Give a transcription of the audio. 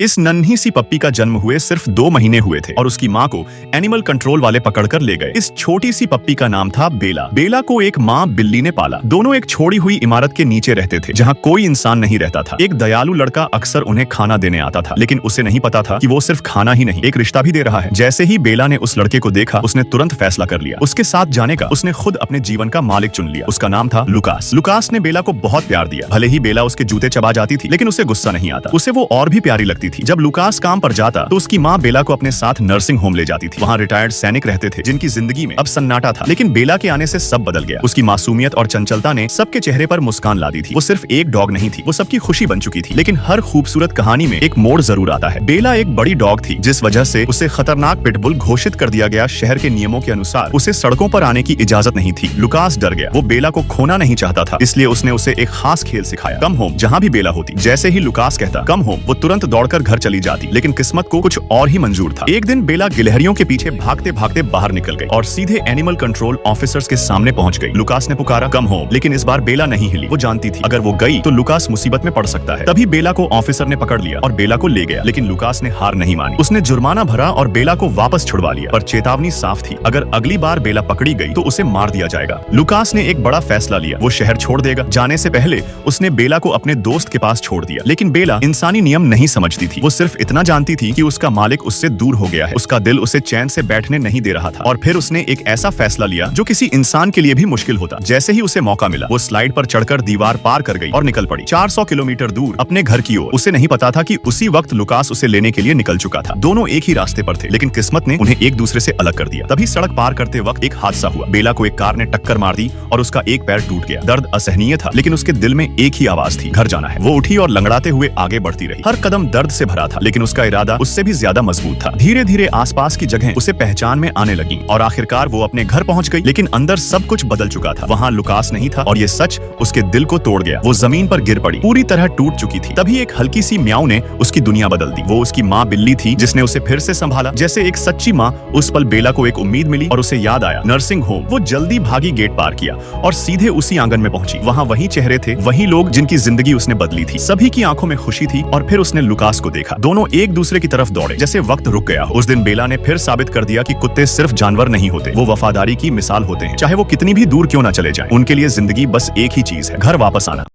इस नन्ही सी पप्पी का जन्म हुए सिर्फ 2 महीने हुए थे और उसकी माँ को एनिमल कंट्रोल वाले पकड़कर ले गए। इस छोटी सी पप्पी का नाम था बेला। बेला को एक माँ बिल्ली ने पाला। दोनों एक छोड़ी हुई इमारत के नीचे रहते थे जहाँ कोई इंसान नहीं रहता था। एक दयालु लड़का अक्सर उन्हें खाना देने आता था, लेकिन उसे नहीं पता था कि वो सिर्फ खाना ही नहीं, एक रिश्ता भी दे रहा है। जैसे ही बेला ने उस लड़के को देखा, उसने तुरंत फैसला कर लिया उसके साथ जाने का। उसने खुद अपने जीवन का मालिक चुन लिया। उसका नाम था लुकास। लुकास ने बेला को बहुत प्यार दिया। भले ही बेला उसके जूते चबा जाती थी, लेकिन उसे गुस्सा नहीं आता। उसे वो और भी प्यारी लगती थी। जब लुकास काम पर जाता तो उसकी माँ बेला को अपने साथ नर्सिंग होम ले जाती थी। वहाँ रिटायर्ड सैनिक रहते थे जिनकी जिंदगी में अब सन्नाटा था, लेकिन बेला के आने से सब बदल गया। उसकी मासूमियत और चंचलता ने सबके चेहरे पर मुस्कान ला दी थी। वो सिर्फ एक डॉग नहीं थी, वो सबकी खुशी बन चुकी थी। लेकिन हर खूबसूरत कहानी में एक मोड़ जरूर आता है। बेला एक बड़ी डॉग थी, जिस वजह से उसे खतरनाक पिटबुल घोषित कर दिया गया। शहर के नियमों के अनुसार उसे सड़कों पर आने की इजाजत नहीं थी। लुकास डर गया। वो बेला को खोना नहीं चाहता था, इसलिए उसने उसे एक खास खेल सिखाया, कम होम। जहाँ भी बेला होती, जैसे ही लुकास कहता कम होम, वो तुरंत दौड़कर घर चली जाती। लेकिन किस्मत को कुछ और ही मंजूर था। एक दिन बेला गिलहरियों के पीछे भागते भागते बाहर निकल गई और सीधे एनिमल कंट्रोल ऑफिसर्स के सामने पहुंच गई। लुकास ने पुकारा कम होम, लेकिन इस बार बेला नहीं हिली। वो जानती थी अगर वो गई तो लुकास मुसीबत में पड़ सकता है। तभी बेला को ऑफिसर ने पकड़ लिया और बेला को ले गया, लेकिन लुकास ने हार नहीं मानी। उसने जुर्माना भरा और बेला को वापस छुड़वा लिया, पर चेतावनी साफ थी, अगर अगली बार बेला पकड़ी गई तो उसे मार दिया जाएगा। लुकास ने एक बड़ा फैसला लिया, वो शहर छोड़ देगा। जाने से पहले उसने बेला को अपने दोस्त के पास छोड़ दिया। लेकिन बेला इंसानी नियम नहीं समझती थी। वो सिर्फ इतना जानती थी कि उसका मालिक उससे दूर हो गया है। उसका दिल उसे चैन से बैठने नहीं दे रहा था। और फिर उसने एक ऐसा फैसला लिया जो किसी इंसान के लिए भी मुश्किल होता। जैसे ही उसे मौका मिला, वो स्लाइड पर चढ़कर दीवार पार कर गई और निकल पड़ी 400 किलोमीटर दूर अपने घर की ओर। उसे नहीं पता था कि उसी वक्त लुकास उसे लेने के लिए निकल चुका था। दोनों एक ही रास्ते पर थे, लेकिन किस्मत ने उन्हें एक दूसरे से अलग कर दिया। तभी सड़क पार करते वक्त एक हादसा हुआ। बेला को एक कार ने टक्कर मार दी और उसका एक पैर टूट गया। दर्द असहनीय था, लेकिन उसके दिल में एक ही आवाज थी, घर जाना है। वो उठी और लंगड़ाते हुए आगे बढ़ती रही। हर कदम दर्द से भरा था, लेकिन उसका इरादा उससे भी ज्यादा मजबूत था। धीरे धीरे आसपास की जगह उसे पहचान में आने लगी और आखिरकार वो अपने घर पहुंच गई। लेकिन अंदर सब कुछ बदल चुका था। वहाँ लुकास नहीं था और ये सच उसके दिल को तोड़ गया। वो जमीन पर गिर पड़ी, पूरी तरह टूट चुकी थी। तभी एक हल्की सी म्याऊ ने उसकी दुनिया बदल दी। वो उसकी माँ बिल्ली थी, जिसने उसे फिर से संभाला। जैसे एक सच्ची माँ, उस पल बेला को एक उम्मीद मिली और उसे याद आया नर्सिंग होम। वो जल्दी भागी, गेट पार किया और सीधे उसी आंगन में पहुंची। वहाँ वही चेहरे थे, वही लोग जिनकी जिंदगी उसने बदली थी। सभी की आंखों में खुशी थी और फिर उसने लुकास को देखा। दोनों एक दूसरे की तरफ दौड़े, जैसे वक्त रुक गया। उस दिन बेला ने फिर साबित कर दिया कि कुत्ते सिर्फ जानवर नहीं होते, वो वफादारी की मिसाल होते हैं। चाहे वो कितनी भी दूर क्यों ना चले जाएं, उनके लिए जिंदगी बस एक ही चीज है, घर वापस आना।